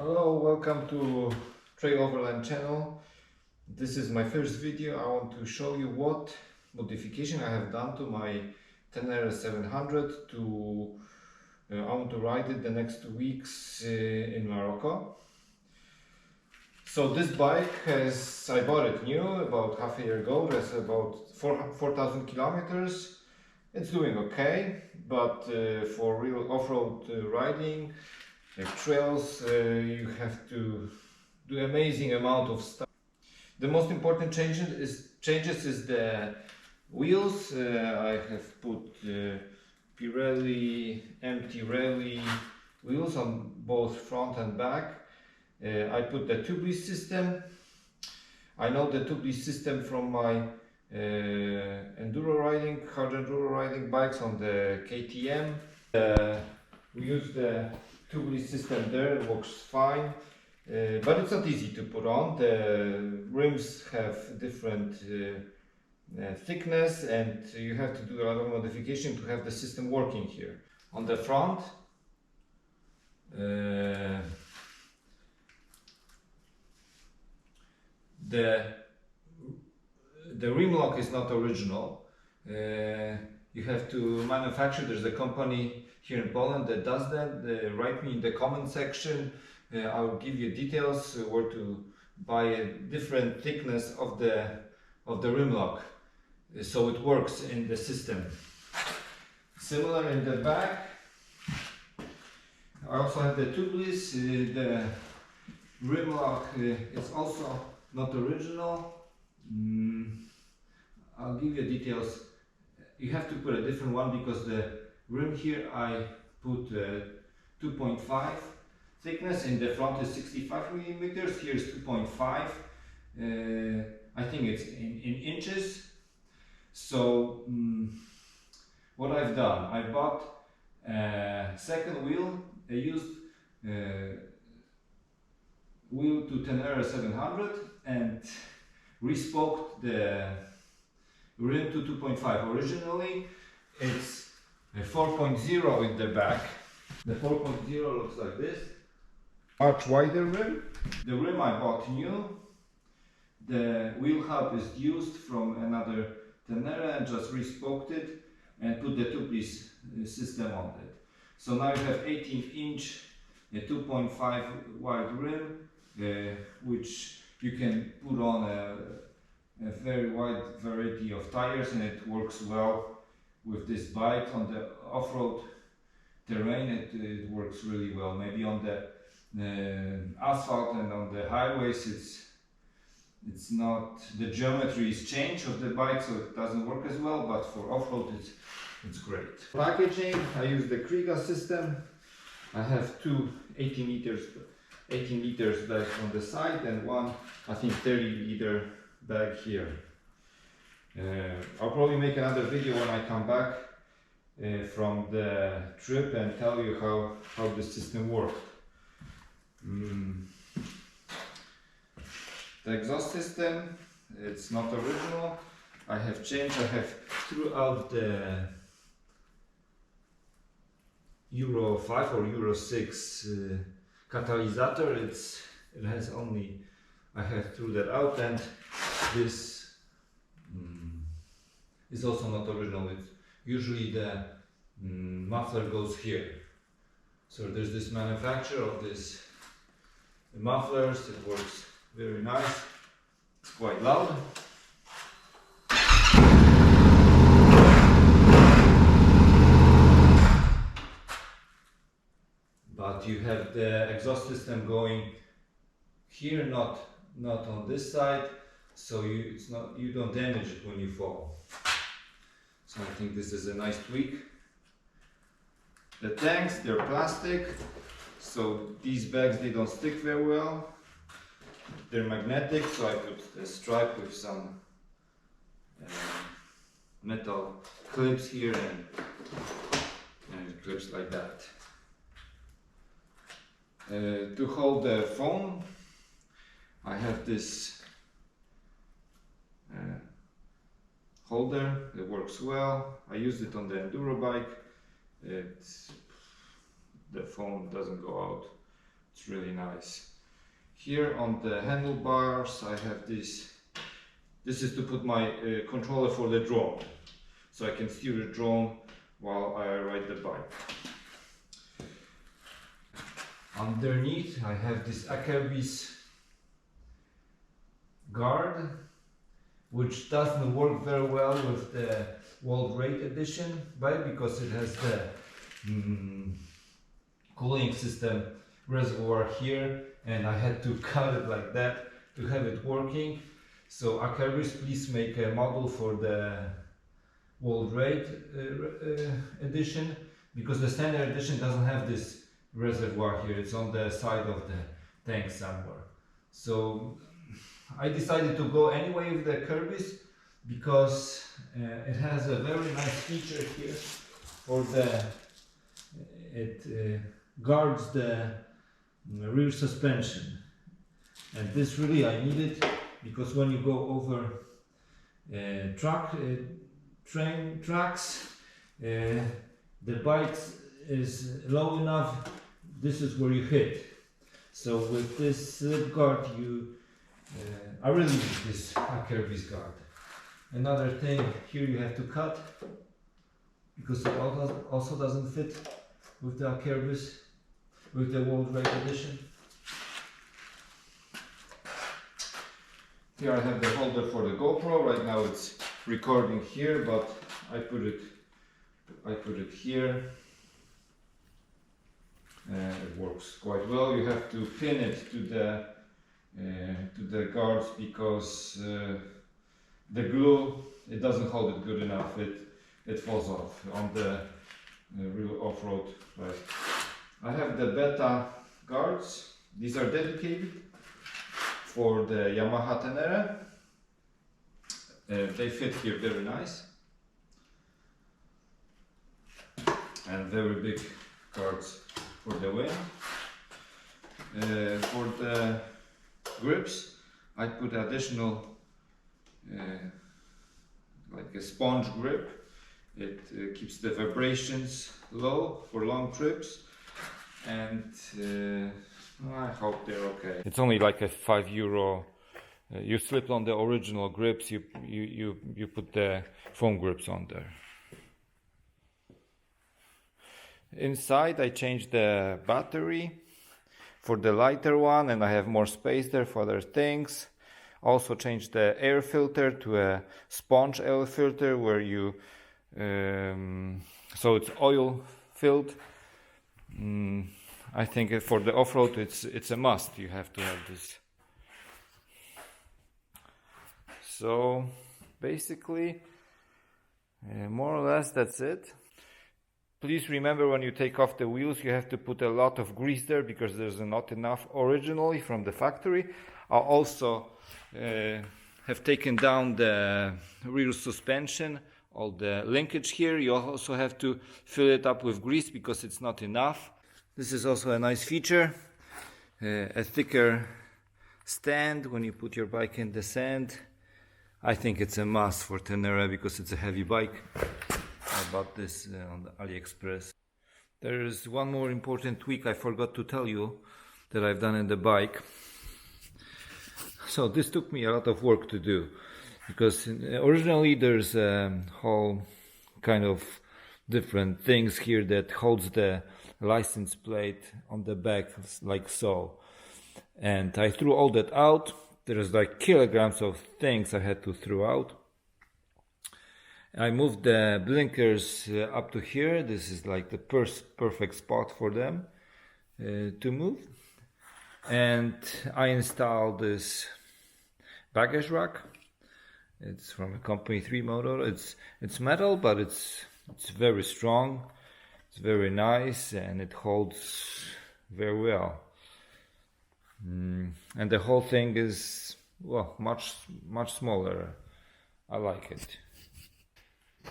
Hello, welcome to Trail Overland channel. This is my first video. I want to show you what modification I have done to my Tenere700 to I want to ride it the next 2 weeks in Morocco. So this bike I bought it new about half a year ago. That's about 4,000 kilometers. It's doing okay, but for real off-road riding, like trails, you have to do amazing amount of stuff. The most important changes is the wheels. I have put Pirelli empty rally wheels on both front and back. I put the tubeless system. I know the tubeless system from my hard enduro riding bikes on the KTM. We use the tubeless system there, it works fine, but it's not easy to put on. The rims have different thickness and you have to do a lot of modification to have the system working here. On the front, the rim lock is not original. You have to manufacture. There's a company here in Poland that does that. Write me in the comment section. I'll give you details where to buy a different thickness of the rim lock, so it works in the system. Similar in the back. I also have the tubeless. The rim lock is also not original. I'll give you details. You have to put a different one because the rim here I put 2.5 thickness. In the front is 65 millimeters. Here is 2.5. I think it's in inches. So what I've done, I bought a second wheel. I used wheel to Tenere700 and respoked the rim to 2.5. Originally it's a 4.0 in the back. The 4.0 looks like this. Much wider rim. The rim I bought new. The wheel hub is used from another Tenere and just respoked it and put the tubeless system on it. So now you have 18-inch 2.5 wide rim, which you can put on a very wide variety of tires, and it works well with this bike. On the off-road terrain it works really well. Maybe on the asphalt and on the highways it's not, the geometry is changed of the bike, so it doesn't work as well, but for off-road it's great. Packaging, I use the Kriega system. I have two 18 liters bags on the side and one, I think, 30-liter bag here. I'll probably make another video when I come back from the trip and tell you how the system worked. The exhaust system, it's not original. I have changed. I have threw out the Euro 5 or Euro 6 catalysator. It has only, I have threw that out, and this is also not original. It's usually the muffler goes here. So there's this manufacturer of this mufflers. It works very nice. It's quite loud. But you have the exhaust system going here, not on this side, so you don't damage it when you fall. So I think this is a nice tweak. The tanks, they're plastic, so these bags, they don't stick very well. They're magnetic, so I put a stripe with some metal clips here, and it clips like that. To hold the phone, I have this holder. It works well. I used it on the enduro bike. The phone doesn't go out It's really nice. Here on the handlebars I have this. This is to put my controller for the drone, so I can steer the drone while I ride the bike. Underneath I have this Akerbis guard, which doesn't work very well with the World Rate Edition bike because it has the cooling system reservoir here, and I had to cut it like that to have it working. So Akerbis, please make a model for the World Rate Edition, because the standard edition doesn't have this reservoir here. It's on the side of the tank somewhere. So I decided to go anyway with the Akerbis because it has a very nice feature here for the it guards the rear suspension, and this really I need it because when you go over train tracks, the bike is low enough, this is where you hit. So with this slip guard I really need this Akerbis guard. Another thing, here you have to cut because it also doesn't fit with the Akerbis, with the World Rate Edition. Here I have the holder for the GoPro. Right now it's recording here, but I put it here. It works quite well. You have to pin it to the guards because the glue, it doesn't hold it good enough. It falls off on the real off-road bike. I have the Beta guards. These are dedicated for the Yamaha Tenere. They fit here very nice, and very big guards for the wing. For the grips I put additional like a sponge grip. It keeps the vibrations low for long trips, and I hope they're okay. It's only like a €5. You slip on the original grips, you put the foam grips on there. Inside I changed the battery for the lighter one, and I have more space there for other things. Also changed the air filter to a sponge air filter where you so it's oil filled. I think for the off-road it's a must. You have to have this. So basically more or less that's it. Please remember, when you take off the wheels you have to put a lot of grease there because there's not enough originally from the factory. I also have taken down the rear suspension, all the linkage here. You also have to fill it up with grease because it's not enough. This is also a nice feature, a thicker stand when you put your bike in the sand. I think it's a must for Tenere because it's a heavy bike. I bought this on the AliExpress. There is one more important tweak I forgot to tell you that I've done in the bike. So this took me a lot of work to do because originally there's a whole kind of different things here that holds the license plate on the back like so, and I threw all that out. There's like kilograms of things I had to throw out. I moved the blinkers up to here. This is like the perfect spot for them to move, and I installed this baggage rack. It's from a company 3 motor. It's metal, but it's very strong. It's very nice, and it holds very well. And the whole thing is, well, much smaller. I like it.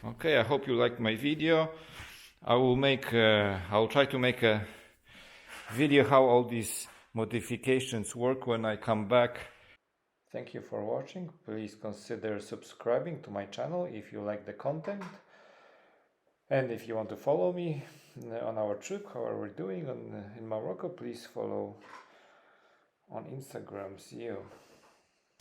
Okay, I hope you liked my video. I'll try to make a video how all these modifications work when I come back. Thank you for watching. Please consider subscribing to my channel if you like the content. And if you want to follow me on our trip, how we're doing in Morocco, please follow on Instagram. See you.